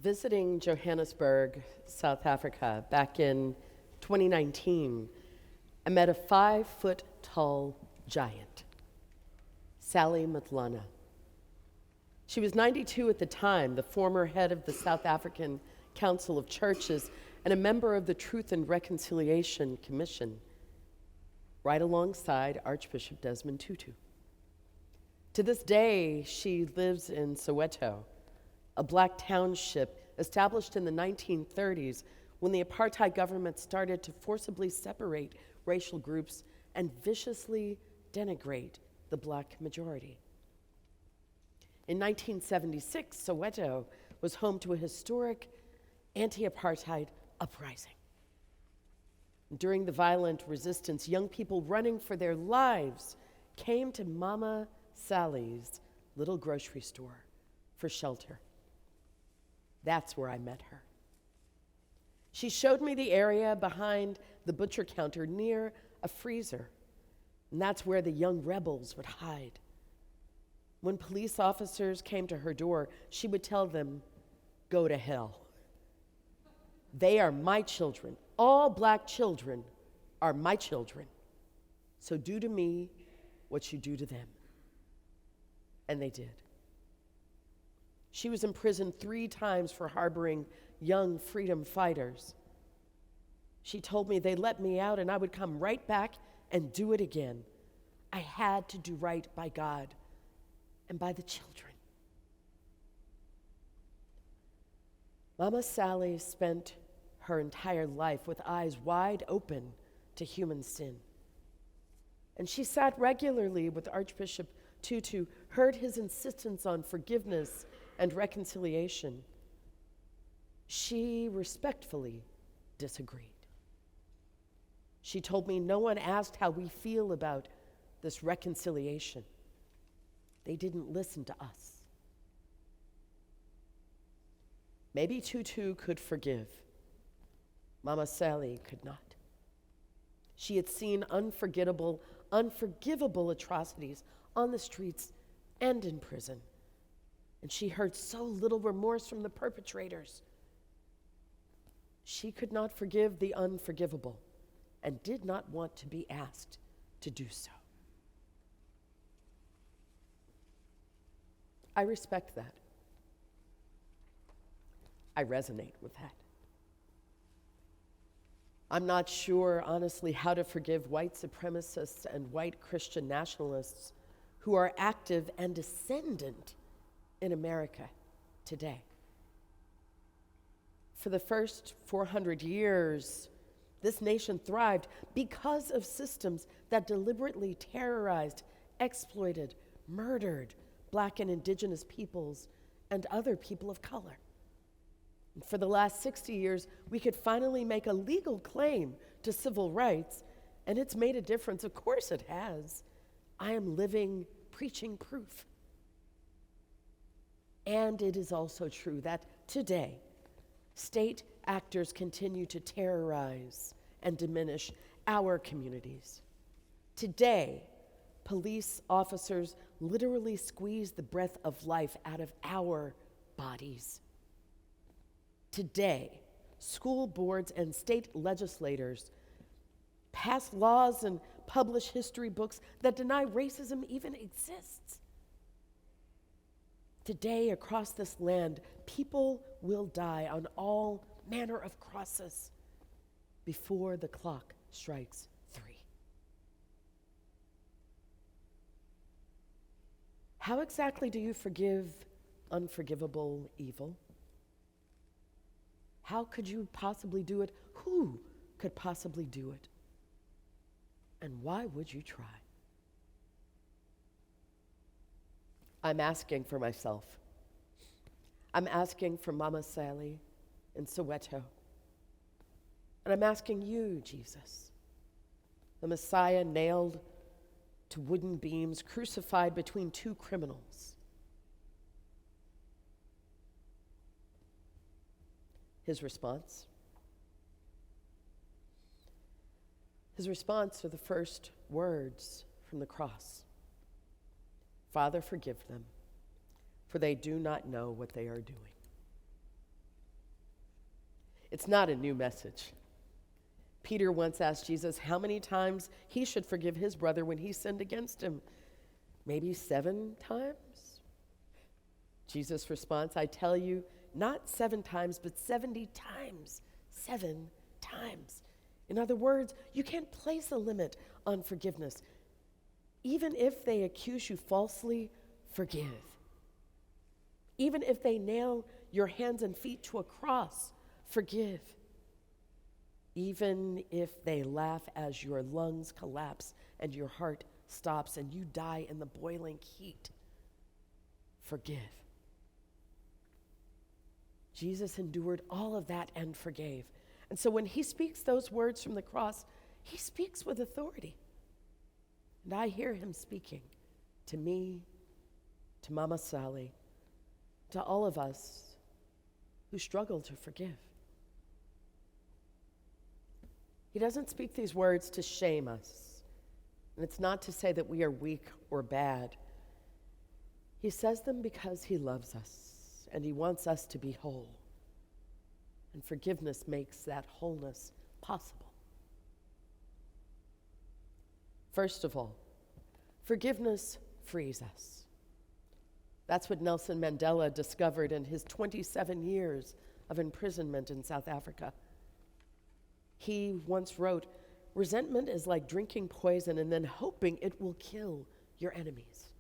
visiting Johannesburg, South Africa, back in 2019, I met a 5-foot-tall giant, Sally Matlana. She was 92 at the time, the former head of the South African Council of Churches and a member of the Truth and Reconciliation Commission, right alongside Archbishop Desmond Tutu. To this day, she lives in Soweto, a black township established in the 1930s when the apartheid government started to forcibly separate racial groups and viciously denigrate the black majority. In 1976, Soweto was home to a historic anti-apartheid uprising. During the violent resistance, young people running for their lives came to Mama Sally's little grocery store for shelter. That's where I met her. She showed me the area behind the butcher counter near a freezer, and that's where the young rebels would hide. When police officers came to her door, she would tell them, "Go to hell. They are my children. All black children are my children. So do to me what you do to them." And they did. She was imprisoned 3 times for harboring young freedom fighters. She told me they let me out and I would come right back and do it again. I had to do right by God and by the children. Mama Sally spent her entire life with eyes wide open to human sin. And she sat regularly with Archbishop Tutu, heard his insistence on forgiveness and reconciliation. She respectfully disagreed. She told me no one asked how we feel about this reconciliation. They didn't listen to us. Maybe Tutu could forgive. Mama Sally could not. She had seen unforgivable atrocities on the streets and in prison. And she heard so little remorse from the perpetrators. She could not forgive the unforgivable and did not want to be asked to do so. I respect that. I resonate with that. I'm not sure, honestly, how to forgive white supremacists and white Christian nationalists who are active and ascendant in America today. For the first 400 years, this nation thrived because of systems that deliberately terrorized, exploited, murdered Black and Indigenous peoples and other people of color. And for the last 60 years, we could finally make a legal claim to civil rights, and it's made a difference. Of course it has. I am living, preaching proof. And it is also true that today, state actors continue to terrorize and diminish our communities. Today, police officers literally squeeze the breath of life out of our bodies. Today, school boards and state legislators pass laws and publish history books that deny racism even exists. Today, across this land, people will die on all manner of crosses before the clock strikes 3. How exactly do you forgive unforgivable evil? How could you possibly do it? Who could possibly do it? And why would you try? I'm asking for myself. I'm asking for Mama Sally in Soweto. And I'm asking you, Jesus, the Messiah nailed to wooden beams, crucified between 2 criminals. His response? His response are the first words from the cross. Father, forgive them, for they do not know what they are doing. It's not a new message. Peter once asked Jesus how many times he should forgive his brother when he sinned against him. Maybe 7 times? Jesus' response, I tell you, not 7 times, but 70 times. 7 times. In other words, you can't place a limit on forgiveness. Even if they accuse you falsely, forgive. Even if they nail your hands and feet to a cross, forgive. Even if they laugh as your lungs collapse and your heart stops and you die in the boiling heat, forgive. Jesus endured all of that and forgave. And so when he speaks those words from the cross, he speaks with authority. And I hear him speaking to me, to Mama Sally, to all of us who struggle to forgive. He doesn't speak these words to shame us. And it's not to say that we are weak or bad. He says them because he loves us and he wants us to be whole. And forgiveness makes that wholeness possible. First of all, forgiveness frees us. That's what Nelson Mandela discovered in his 27 years of imprisonment in South Africa. He once wrote, resentment is like drinking poison and then hoping it will kill your enemies.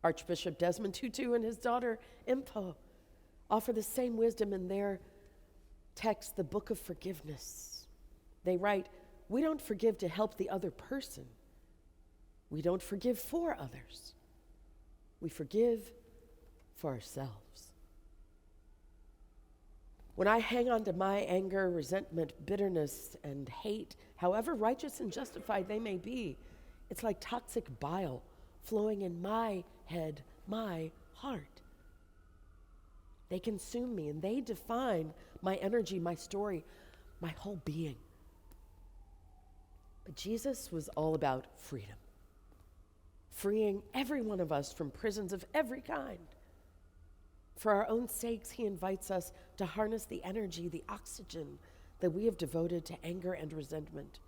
Archbishop Desmond Tutu and his daughter Impo offer the same wisdom in their text, the Book of Forgiveness. They write, we don't forgive to help the other person. We don't forgive for others. We forgive for ourselves. When I hang on to my anger, resentment, bitterness, and hate, however righteous and justified they may be, it's like toxic bile flowing in my head, my heart. They consume me and they define my energy, my story, my whole being. But Jesus was all about freedom, freeing every one of us from prisons of every kind. For our own sakes, he invites us to harness the energy, the oxygen that we have devoted to anger and resentment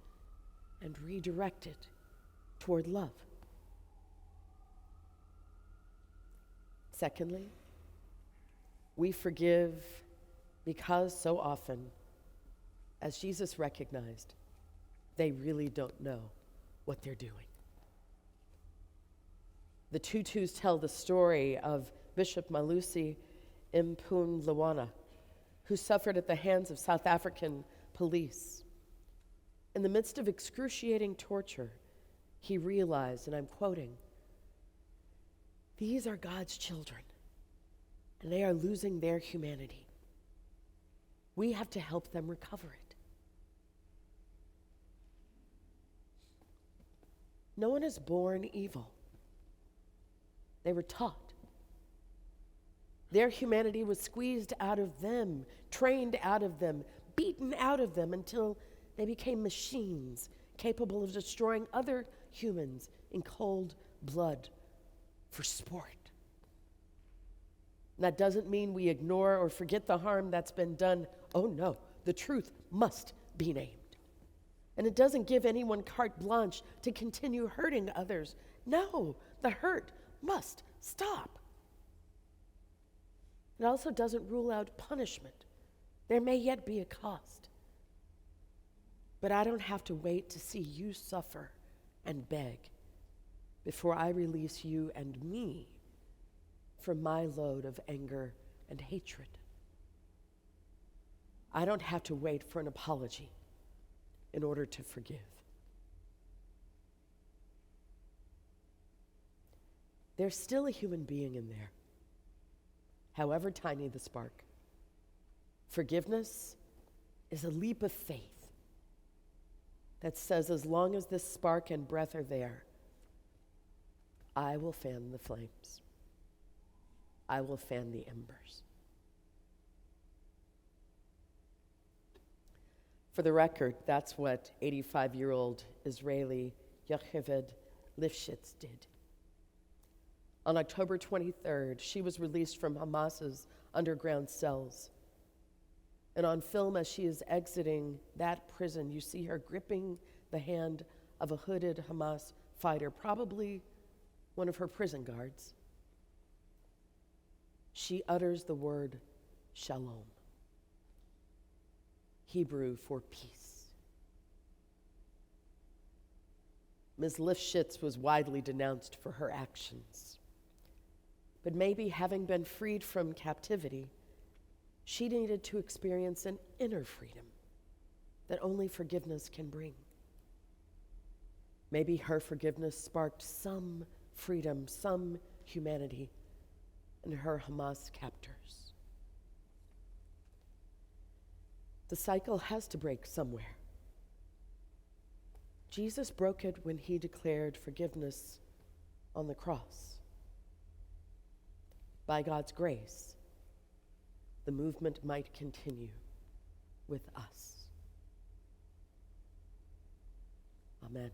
and redirect it toward love. Secondly, we forgive because so often, as Jesus recognized, they really don't know what they're doing. The Tutus tell the story of Bishop Malusi Mpumalanga, who suffered at the hands of South African police. In the midst of excruciating torture, he realized, and I'm quoting, these are God's children, and they are losing their humanity. We have to help them recover it. No one is born evil. They were taught. Their humanity was squeezed out of them, trained out of them, beaten out of them until they became machines capable of destroying other humans in cold blood for sport. That doesn't mean we ignore or forget the harm that's been done. Oh no, the truth must be named. And it doesn't give anyone carte blanche to continue hurting others. No, the hurt must stop. It also doesn't rule out punishment. There may yet be a cost. But I don't have to wait to see you suffer and beg before I release you and me from my load of anger and hatred. I don't have to wait for an apology in order to forgive. There's still a human being in there, however tiny the spark. Forgiveness is a leap of faith that says, as long as this spark and breath are there, I will fan the flames. I will fan the embers. For the record, that's what 85-year-old Israeli Yocheved Lifshitz did. On October 23rd, she was released from Hamas's underground cells. And on film, as she is exiting that prison, you see her gripping the hand of a hooded Hamas fighter, probably one of her prison guards. She utters the word shalom, Hebrew for peace. Ms. Lifshitz was widely denounced for her actions. But maybe having been freed from captivity, she needed to experience an inner freedom that only forgiveness can bring. Maybe her forgiveness sparked some freedom, some humanity in her Hamas captors. The cycle has to break somewhere. Jesus broke it when he declared forgiveness on the cross. By God's grace, the movement might continue with us. Amen.